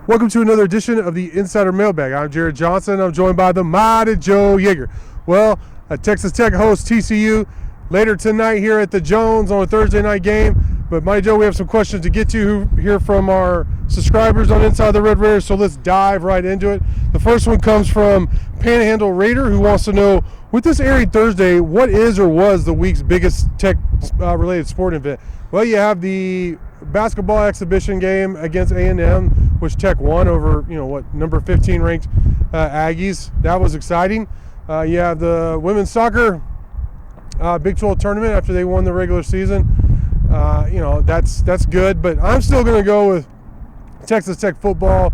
Welcome to another edition of the Insider Mailbag. I'm Jared Johnson. I'm joined by the mighty Joe Yeager. Well, Texas Tech hosts TCU later tonight here at the Jones on a Thursday night game. But mighty Joe, we have some questions to get to here from our subscribers on Inside the Red Raiders, so let's dive right into it. The first one comes from Panhandle Raider, who wants to know, with this airing Thursday, what is or was the week's biggest Tech-related sporting event? Well, you have the basketball exhibition game against A&M, which Tech won over, number 15 ranked Aggies. That was exciting. You have the women's soccer Big 12 tournament after they won the regular season. That's good, but I'm still going to go with Texas Tech football,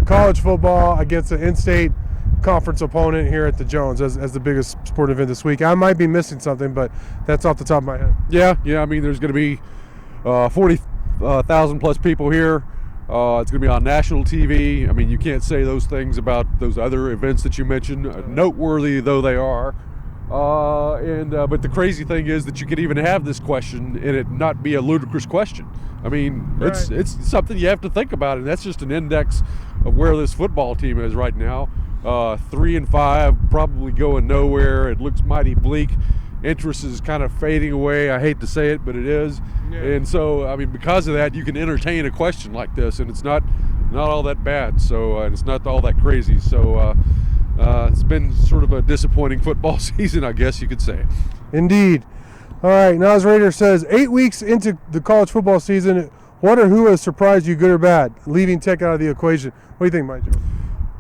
college football against an in-state conference opponent here at the Jones as the biggest sporting event this week. I might be missing something, but that's off the top of my head. Yeah. I mean, there's going to be 40,000 plus people here. It's going to be on national TV. I mean, you can't say those things about those other events that you mentioned, noteworthy though they are. But the crazy thing is that you could even have this question and it not be a ludicrous question. I mean, right. It's something you have to think about, and that's just an index of where this football team is right now. 3-5, probably going nowhere. It looks mighty bleak. Interest is kind of fading away. I hate to say it, but it is. Yeah. And so, I mean, because of that, you can entertain a question like this, and it's not all that bad. So, and it's not all that crazy. So, it's been sort of a disappointing football season, I guess you could say. Indeed. All right, Nas Raider says, 8 weeks into the college football season, what or who has surprised you, good or bad, leaving Tech out of the equation? What do you think, Mike Joe?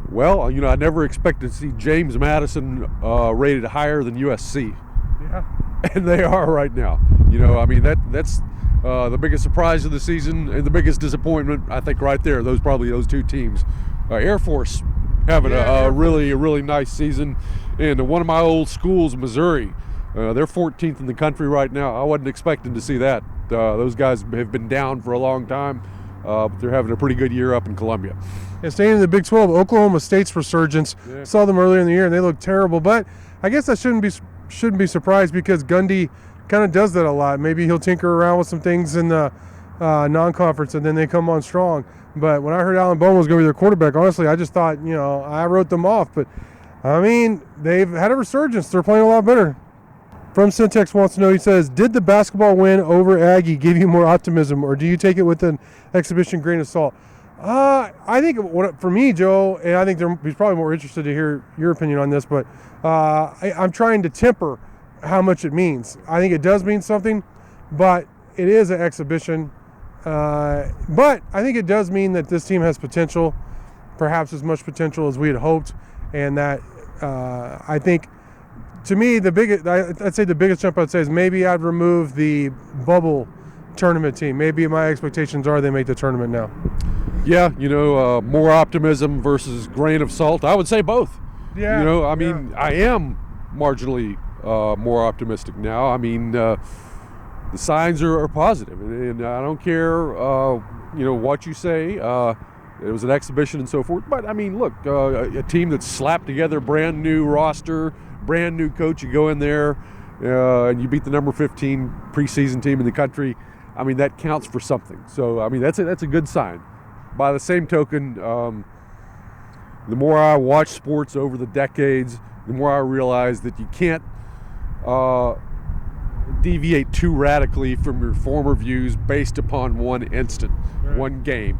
Well, I never expected to see James Madison rated higher than USC. Yeah. And they are right now. I mean, that's the biggest surprise of the season and the biggest disappointment, I think, right there. Those two teams. Air Force having a really nice season. And one of my old schools, Missouri, they're 14th in the country right now. I wasn't expecting to see that. Those guys have been down for a long time, but they're having a pretty good year up in Columbia. And staying in the Big 12, Oklahoma State's resurgence. Yeah. Saw them earlier in the year, and they looked terrible. But I guess I shouldn't be surprised because Gundy kind of does that a lot. Maybe he'll tinker around with some things in the non-conference, and then they come on strong. But when I heard Alan Bowman was going to be their quarterback, honestly, I just thought, I wrote them off. But, I mean, they've had a resurgence. They're playing a lot better. From Syntax wants to know, he says, did the basketball win over Aggie give you more optimism, or do you take it with an exhibition grain of salt? I think for me, Joe, and I think he's probably more interested to hear your opinion on this, but I'm trying to temper how much it means. I think it does mean something, but it is an exhibition. But I think it does mean that this team has potential, perhaps as much potential as we had hoped, and that I think, to me, I'd say the biggest jump I'd say is maybe I'd remove the bubble tournament team. Maybe my expectations are they make the tournament now. Yeah, more optimism versus grain of salt. I would say both. Yeah. I am marginally more optimistic now. I mean, the signs are positive, and I don't care, what you say. It was an exhibition and so forth. But, I mean, look, a team that's slapped together, brand new roster, brand new coach, you go in there and you beat the number 15 preseason team in the country. I mean, that counts for something. So, I mean, that's a good sign. By the same token, the more I watch sports over the decades, the more I realize that you can't deviate too radically from your former views based upon one instant, right. One game.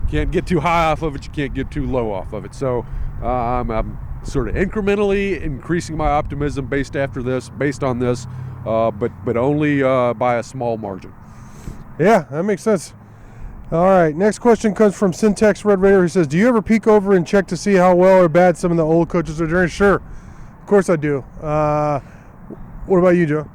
You can't get too high off of it, you can't get too low off of it. So I'm sort of incrementally increasing my optimism based on this, but only by a small margin. Yeah, that makes sense. All right, next question comes from Syntax Red Raider. He says, do you ever peek over and check to see how well or bad some of the old coaches are doing? Sure, of course I do. What about you, Joe?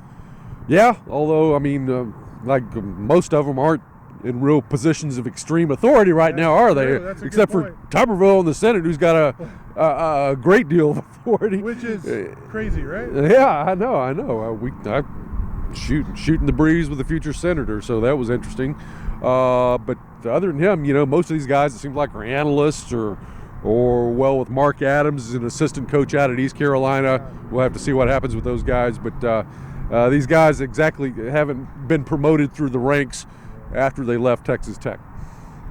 Yeah, although, I mean, like most of them aren't in real positions of extreme authority right now, are they? Except for Tuberville in the Senate, who's got a great deal of authority. Which is crazy, right? Yeah, I know. I shooting the breeze with the future senator, so that was interesting. But other than him, most of these guys, it seems like, are analysts or with Mark Adams as an assistant coach out at East Carolina. We'll have to see what happens with those guys. But these guys exactly haven't been promoted through the ranks after they left Texas Tech.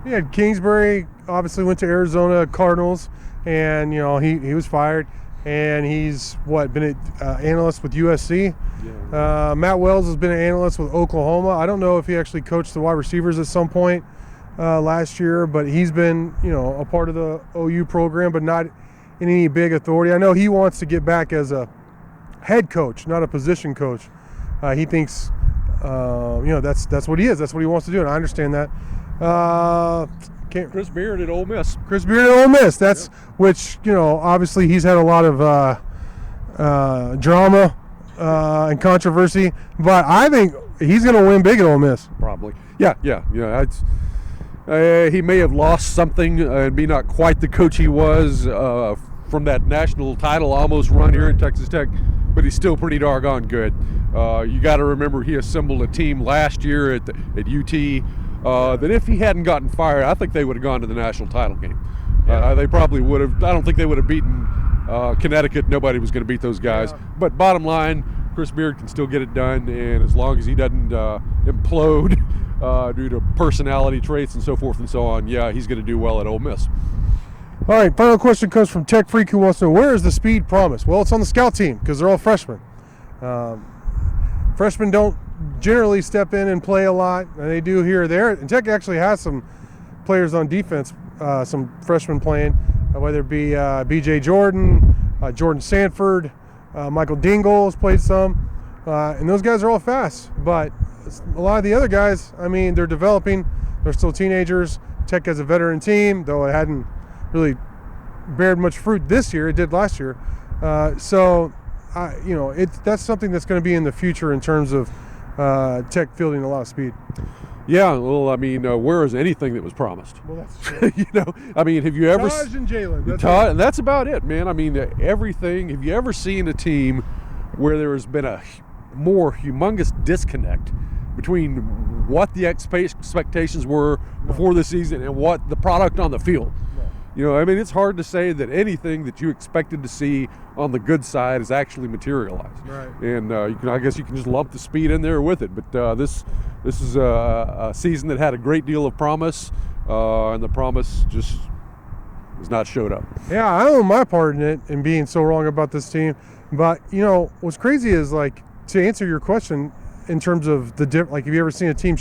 He had Kingsbury, obviously went to Arizona Cardinals, and he was fired, and he's been an analyst with USC. Yeah. Matt Wells has been an analyst with Oklahoma. I don't know if he actually coached the wide receivers at some point last year, but he's been a part of the OU program, but not in any big authority. I know he wants to get back as a head coach, not a position coach. He thinks that's what he is. That's what he wants to do, and I understand that. Chris Beard at Ole Miss. Chris Beard at Ole Miss. That's which obviously he's had a lot of drama and controversy, but I think he's going to win big at Ole Miss. Probably. Yeah. He may have lost something and be not quite the coach he was from that national title almost run here at Texas Tech, but he's still pretty doggone good. You got to remember he assembled a team last year at UT. That if he hadn't gotten fired, I think they would have gone to the national title game. They probably would have. I don't think they would have beaten Connecticut. Nobody was going to beat those guys. Yeah. But bottom line, Chris Beard can still get it done, and as long as he doesn't implode due to personality traits and so forth and so on, yeah, he's going to do well at Ole Miss. All right, final question comes from Tech Freak, who wants to know, where is the speed promised? Well, it's on the scout team because they're all freshmen. Freshmen don't generally step in and play a lot, and they do here or there. And Tech actually has some players on defense, some freshmen playing, whether it be B.J. Jordan, Jordan Sanford, Michael Dingle's played some, and those guys are all fast. But a lot of the other guys, they're developing. They're still teenagers. Tech has a veteran team, though it hadn't really bared much fruit this year. It did last year. That's something that's going to be in the future in terms of Tech fielding a lot of speed. Yeah, well, where is anything that was promised? Well, that's true. Have you ever... Taj and Jalen. And that's about it, man. Everything... Have you ever seen a team where there has been a more humongous disconnect between what the expectations were before the season and what the product on the field? It's hard to say that anything that you expected to see on the good side is actually materialized. Right. And I guess you can just lump the speed in there with it. But this is a season that had a great deal of promise, and the promise just has not showed up. Yeah, I own my part in it and being so wrong about this team. But what's crazy is to answer your question in terms of have you ever seen a team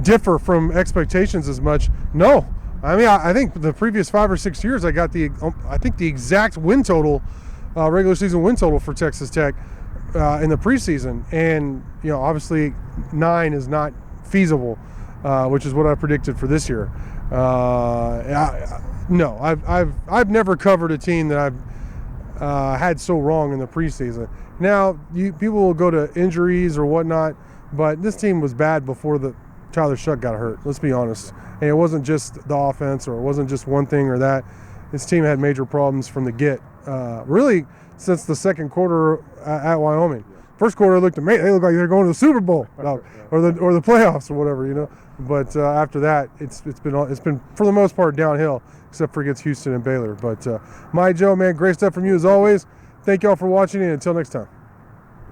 differ from expectations as much? No. I think the previous 5 or 6 years, I got the exact win total, regular season win total for Texas Tech in the preseason, and obviously 9 is not feasible, which is what I predicted for this year. No, I've never covered a team that I've had so wrong in the preseason. Now people will go to injuries or whatnot, but this team was bad before Tyler Shuck got hurt. Let's be honest. And it wasn't just the offense, or it wasn't just one thing or that. This team had major problems from the get, really since the second quarter at Wyoming. First quarter looked amazing. They looked like they're going to the Super Bowl or the playoffs or whatever, But after that, it's been for the most part downhill, except for against Houston and Baylor. But my Joe, man, great stuff from you as always. Thank y'all for watching, and until next time.